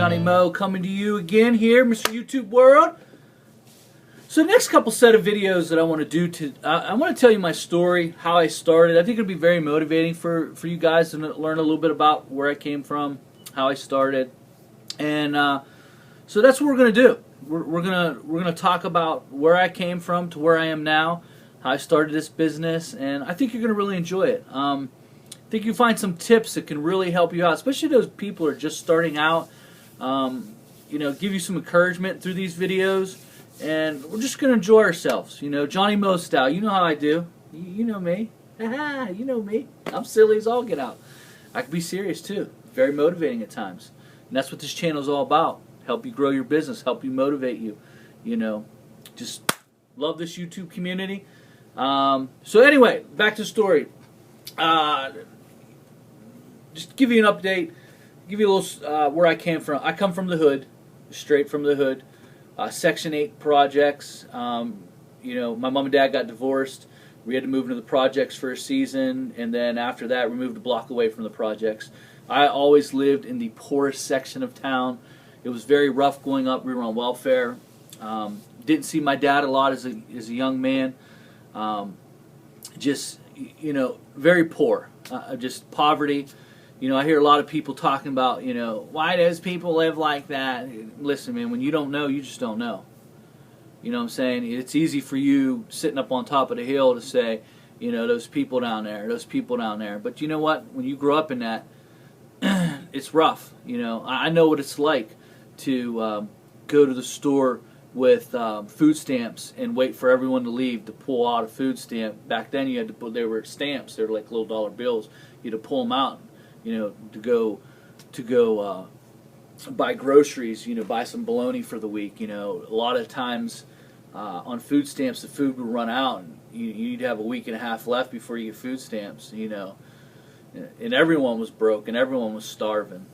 Johnny Mo coming to you again here, Mr. YouTube World. So the next couple set of videos that I want to do, I want to tell you my story, how I started. I think it'll be very motivating for you guys to learn a little bit about where I came from, how I started. And so that's what we're going to do. We're gonna talk about where I came from to where I am now, how I started this business, and I think you're going to really enjoy it. I think you'll find some tips that can really help you out, especially those people who are just starting out. Give you some encouragement through these videos, and we're just going to enjoy ourselves. Johnny Mo style. You know how I do. You know me. You know me. I'm silly as all get out. I can be serious too. Very motivating at times, and that's what this channel is all about. Help you grow your business, help you motivate you. Just love this YouTube community. So anyway, back to the story. Just give you an update, give you a little where I came from. I come from the hood, straight from the hood. Section 8 projects. My mom and dad got divorced. We had to move into the projects for a season, and then after that, we moved a block away from the projects. I always lived in the poorest section of town. It was very rough growing up. We were on welfare. Didn't see my dad a lot as a young man. Very poor. Just poverty. I hear a lot of people talking about, why does people live like that? Listen, man, when you don't know, you just don't know. You know what I'm saying? It's easy for you sitting up on top of the hill to say, those people down there, those people down there. But you know what? When you grow up in that, it's rough. I know what it's like to go to the store with food stamps and wait for everyone to leave to pull out a food stamp. Back then, you had to put. They were stamps. They were like little dollar bills. You had to pull them out, to go buy groceries. Buy some bologna for the week. A lot of times on food stamps, the food would run out, and you'd have a week and a half left before you get food stamps. And everyone was broke, and everyone was starving.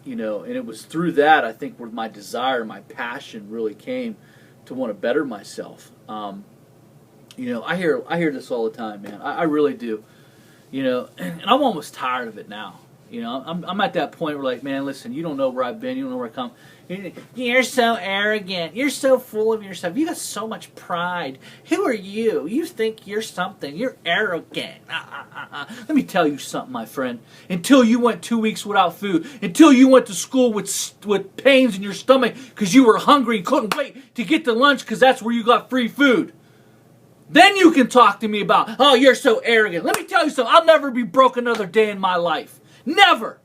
And it was through that, I think, where my desire, my passion really came to want to better myself. I hear this all the time, man. I really do. And I'm almost tired of it now. I'm at that point where, like, man, listen, you don't know where I've been, you don't know where I come. You're so arrogant. You're so full of yourself. You got so much pride. Who are you? You think you're something. You're arrogant. Let me tell you something, my friend. Until you went 2 weeks without food, until you went to school with pains in your stomach because you were hungry and couldn't wait to get to lunch because that's where you got free food, then you can talk to me about, oh, you're so arrogant. Let me tell you something. I'll never be broke another day in my life. Never.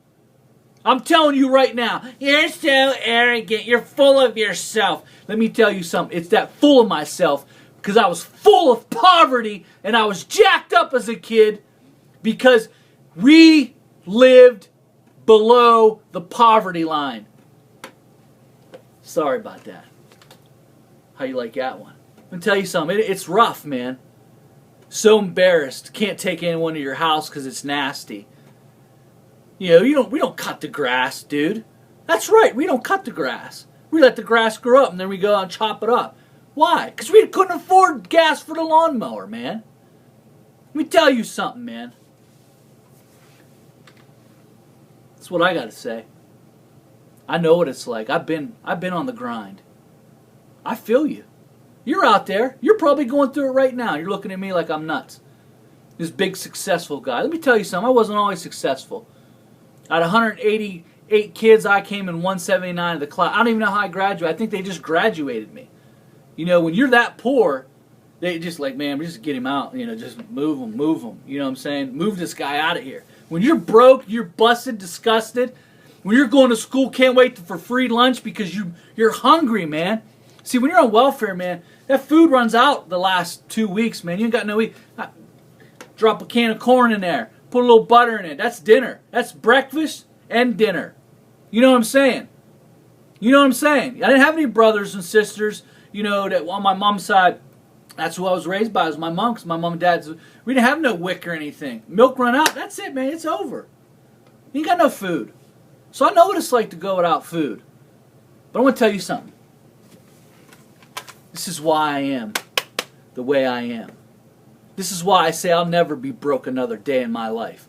I'm telling you right now, you're so arrogant. You're full of yourself. Let me tell you something. It's that full of myself because I was full of poverty and I was jacked up as a kid because we lived below the poverty line. Sorry about that. How you like that one? Let me tell you something. It's rough, man. So embarrassed. Can't take anyone to your house because it's nasty. We don't cut the grass, dude. That's right, we don't cut the grass. We let the grass grow up and then we go out and chop it up. Why? Because we couldn't afford gas for the lawnmower, man. Let me tell you something, man. That's what I got to say. I know what it's like. I've been on the grind. I feel you. You're out there. You're probably going through it right now. You're looking at me like I'm nuts. This big successful guy. Let me tell you something. I wasn't always successful. Out of 188 kids, I came in 179 of the class. I don't even know how I graduated. I think they just graduated me. When you're that poor, they just like, man, we just get him out. Just move him. You know what I'm saying? Move this guy out of here. When you're broke, you're busted, disgusted. When you're going to school, can't wait for free lunch because you're hungry, man. See, when you're on welfare, man, that food runs out the last 2 weeks, man. You ain't got no week. Drop a can of corn in there. Put a little butter in it. That's dinner. That's breakfast and dinner. You know what I'm saying? I didn't have any brothers and sisters, that on my mom's side. That's who I was raised by. It was my mom, because my mom and dad, we didn't have no WIC or anything. Milk run out. That's it, man. It's over. You ain't got no food. So I know what it's like to go without food. But I want to tell you something. This is why I am the way I am. This is why I say I'll never be broke another day in my life.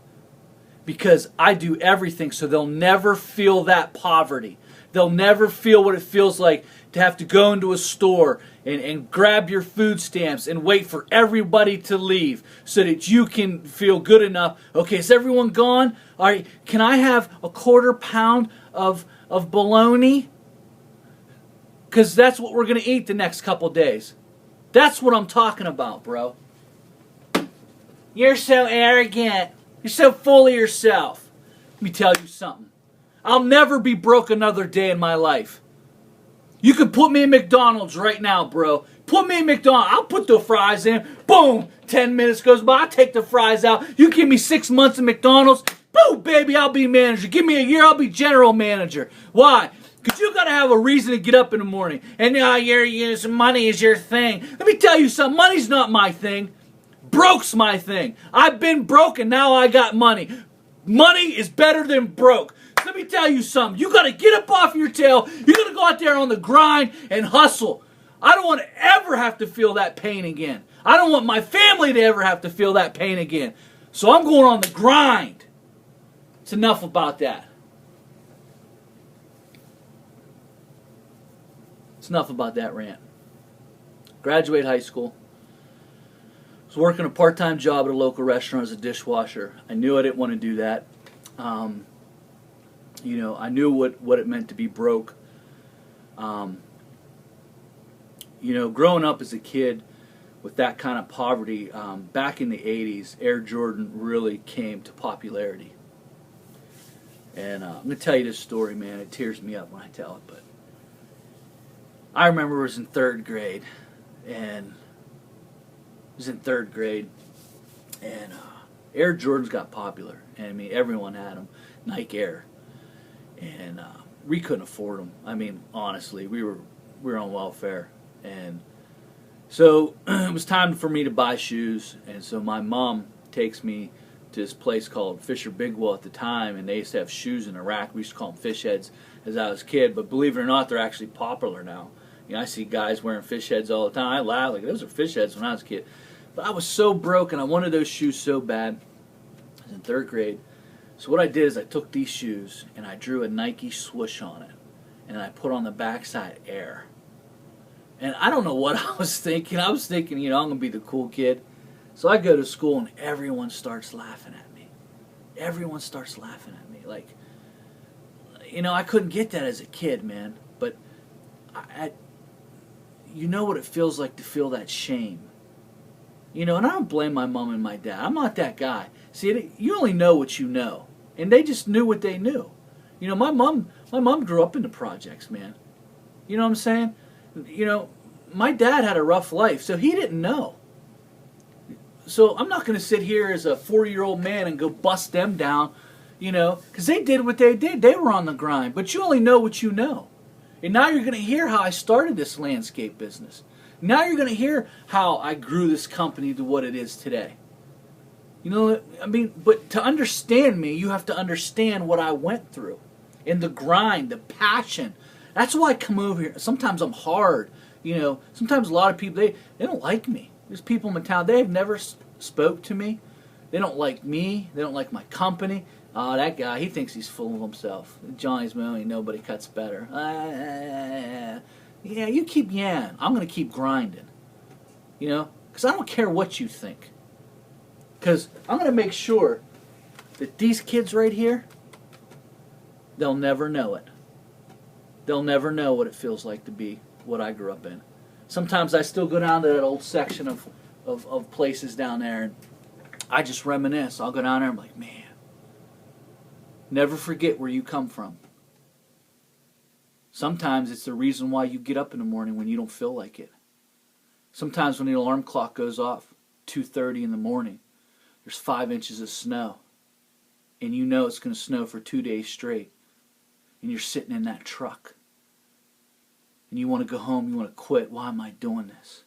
Because I do everything so they'll never feel that poverty. They'll never feel what it feels like to have to go into a store and grab your food stamps and wait for everybody to leave so that you can feel good enough. Okay, is everyone gone? All right, can I have a quarter pound of bologna? Because that's what we're going to eat the next couple days. That's what I'm talking about, bro. You're so arrogant. You're so full of yourself. Let me tell you something. I'll never be broke another day in my life. You could put me in McDonald's right now, bro. Put me in McDonald's. I'll put the fries in. Boom. 10 minutes goes by. I'll take the fries out. You give me 6 months of McDonald's. Boom, baby, I'll be manager. Give me a year, I'll be general manager. Why? Because you got to have a reason to get up in the morning. And money is your thing. Let me tell you something. Money's not my thing. Broke's my thing. I've been broke and now I got money. Money is better than broke. Let me tell you something. You got to get up off your tail. You got to go out there on the grind and hustle. I don't want to ever have to feel that pain again. I don't want my family to ever have to feel that pain again. So I'm going on the grind. It's enough about that. It's enough about that rant. Graduate high school. Was working a part-time job at a local restaurant as a dishwasher. I knew I didn't want to do that. I knew what it meant to be broke. Growing up as a kid with that kind of poverty, back in the 80s, Air Jordan really came to popularity. And I'm going to tell you this story, man. It tears me up when I tell it. But I remember I was in third grade, and Air Jordans got popular. And I mean, everyone had them. Nike Air. And we couldn't afford them. I mean, honestly, we were on welfare, and so it was time for me to buy shoes. And so my mom takes me to this place called Fisher Bigwell at the time, and they used to have shoes in Iraq. We used to call them fish heads as I was a kid, but believe it or not, they're actually popular now. I see guys wearing fish heads all the time. I laugh like those are fish heads when I was a kid. But I was so broke, and I wanted those shoes so bad. I was in third grade. So what I did is I took these shoes and I drew a Nike swoosh on it, and I put on the backside Air. And I don't know what I was thinking. I was thinking, I'm going to be the cool kid. So I go to school and everyone starts laughing at me. Everyone starts laughing at me. Like, I couldn't get that as a kid, man. But you know what it feels like to feel that shame. And I don't blame my mom and my dad. I'm not that guy. See, you only know what you know, and they just knew what they knew. My mom grew up in the projects, man. You know what I'm saying? My dad had a rough life, so he didn't know. So I'm not going to sit here as a 40-year-old man and go bust them down, because they did what they did. They were on the grind, but you only know what you know. And now you're going to hear how I started this landscape business. Now you're going to hear how I grew this company to what it is today. But to understand me, you have to understand what I went through. And the grind, the passion. That's why I come over here. Sometimes I'm hard. Sometimes a lot of people, they don't like me. There's people in my town, they've never spoke to me. They don't like me. They don't like my company. Oh, that guy, he thinks he's full of himself. Johnny's Mooney, nobody cuts better. Yeah, you keep yanning. I'm going to keep grinding. Because I don't care what you think. Because I'm going to make sure that these kids right here, they'll never know it. They'll never know what it feels like to be what I grew up in. Sometimes I still go down to that old section of places down there, and I just reminisce. I'll go down there and I'm like, man, never forget where you come from. Sometimes it's the reason why you get up in the morning when you don't feel like it. Sometimes when the alarm clock goes off, 2:30 in the morning, there's 5 inches of snow. And you know it's going to snow for 2 days straight. And you're sitting in that truck. And you want to go home, you want to quit. Why am I doing this?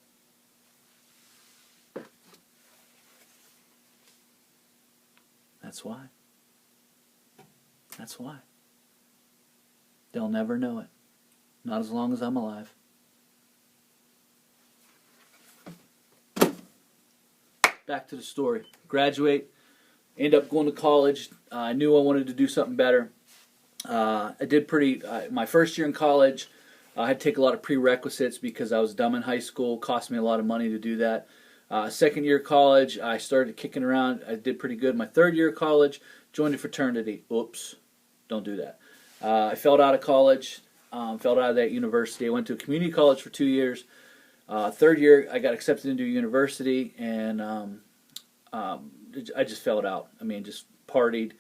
That's why. That's why. They'll never know it. Not as long as I'm alive. Back to the story. Graduate. End up going to college. I knew I wanted to do something better. I did pretty. My first year in college, I had to take a lot of prerequisites because I was dumb in high school. Cost me a lot of money to do that. Second year of college, I started kicking around. I did pretty good. My third year of college, joined a fraternity. Oops, don't do that. I failed out of college. Failed out of that university. I went to a community college for 2 years. Third year, I got accepted into a university, and I just failed out. I mean, just partied.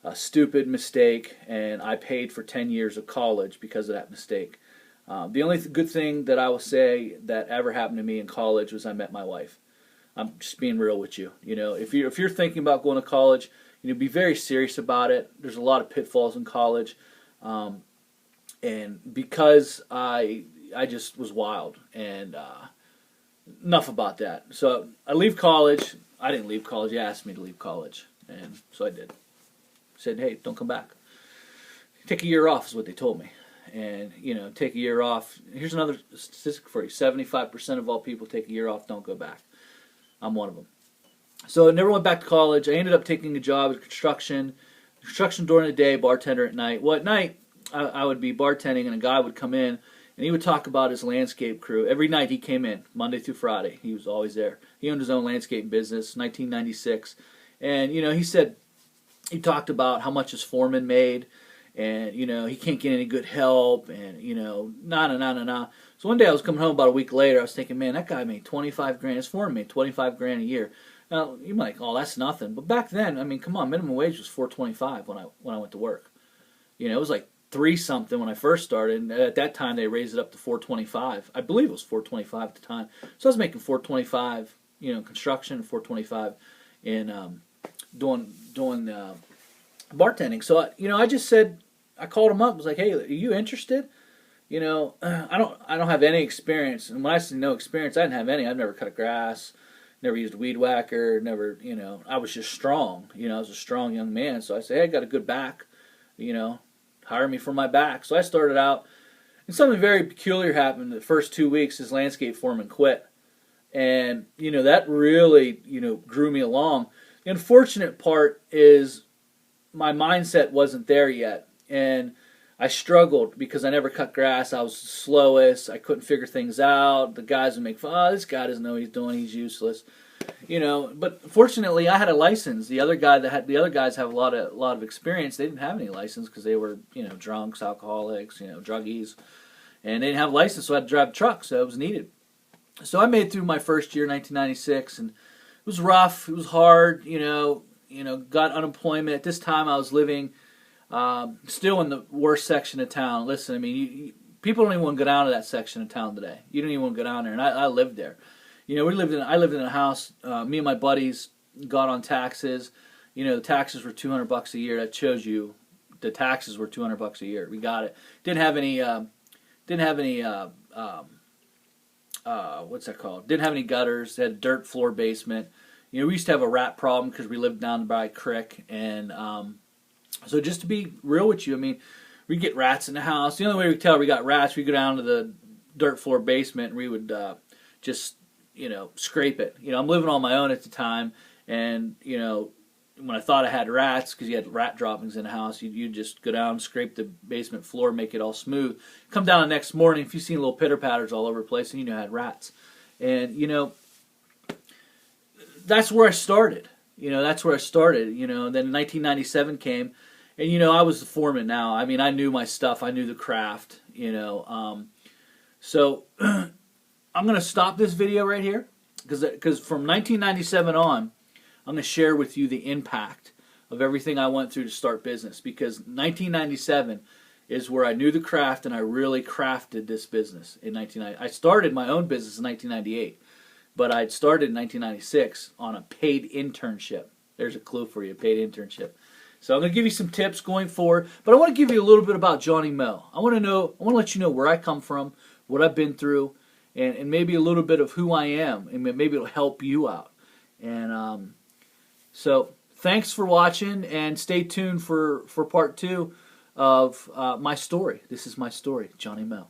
A stupid mistake, and I paid for 10 years of college because of that mistake. The only good thing that I will say that ever happened to me in college was I met my wife. I'm just being real with you. You know, if you're thinking about going to college, you know, be very serious about it. There's a lot of pitfalls in college, and because I just was wild, and enough about that. So I leave college. I didn't leave college. You asked me to leave college, and so I did. Said, hey, don't come back. Take a year off is what they told me. And, you know, take a year off. Here's another statistic for you. 75% of all people take a year off, don't go back. I'm one of them. So I never went back to college. I ended up taking a job at construction during the day, bartender at night. Well, at night, I would be bartending, and a guy would come in, and he would talk about his landscape crew. Every night he came in, Monday through Friday. He was always there. He owned his own landscape business, 1996. And, you know, he talked about how much his foreman made, and, you know, he can't get any good help, and, you know, nah. So one day I was coming home about a week later. I was thinking, man, that guy made 25 grand. His foreman made 25 grand a year. Now, you're like, oh, that's nothing. But back then, I mean, come on, minimum wage was $4.25 when I went to work. You know, it was like $3 something when I first started, and at that time they raised it up to $4.25. I believe it was $4.25 at the time. So I was making $4.25, you know, construction, $4.25 in doing bartending. So you know, I just said, I called him up. I was like, hey, are you interested? You know, I don't have any experience. And when I say no experience, I didn't have any. I've never cut grass, never used a weed whacker, never, you know, I was just strong. You know, I was a strong young man. So I said, hey, I got a good back. You know, hire me for my back. So I started out, and something very peculiar happened. The first 2 weeks, his landscape foreman quit. And, you know, that really, you know, grew me along. The unfortunate part is my mindset wasn't there yet, and I struggled because I never cut grass. I was the slowest. I couldn't figure things out. The guys would make fun. Oh, this guy doesn't know what he's doing. He's useless, you know. But fortunately, I had a license. The other guys have a lot of experience. They didn't have any license because they were, you know, drunks, alcoholics, you know, druggies, and they didn't have a license, so I had to drive a truck. So it was needed. So I made through my first year, 1996, and it was rough. It was hard, you know. Got unemployment. At this time, I was living still in the worst section of town. Listen, I mean, people don't even want to go down to that section of town today. You don't even want to go down there, and I lived there. You know, I lived in a house. Me and my buddies got on taxes. You know, the taxes were $200 a year. That shows you the taxes were $200 a year. We got it. Didn't have any. What's that called? Didn't have any gutters. They had a dirt floor basement. You know, we used to have a rat problem because we lived down by a creek, and so just to be real with you, I mean, we'd get rats in the house. The only way we could tell we got rats, we'd go down to the dirt floor basement, and we would just, you know, scrape it. You know, I'm living on my own at the time, and, you know, when I thought I had rats, because you had rat droppings in the house, you'd just go down, scrape the basement floor, make it all smooth. Come down the next morning, if you've seen little pitter-patters all over the place, and you know I had rats. And, you know, that's where I started. You know, that's where I started. You know, then 1997 came, and, you know, I was the foreman now. I mean, I knew my stuff. I knew the craft, you know. So I'm going to stop this video right here because from 1997 on, I'm going to share with you the impact of everything I went through to start business, because 1997 is where I knew the craft and I really crafted this business in 1990. I started my own business in 1998. But I'd started in 1996 on a paid internship. There's a clue for you, a paid internship. So I'm going to give you some tips going forward, but I want to give you a little bit about Johnny Mo. I want to let you know where I come from, what I've been through, and maybe a little bit of who I am, and maybe it'll help you out. And so thanks for watching, and stay tuned for part 2 of my story. This is my story, Johnny Mo.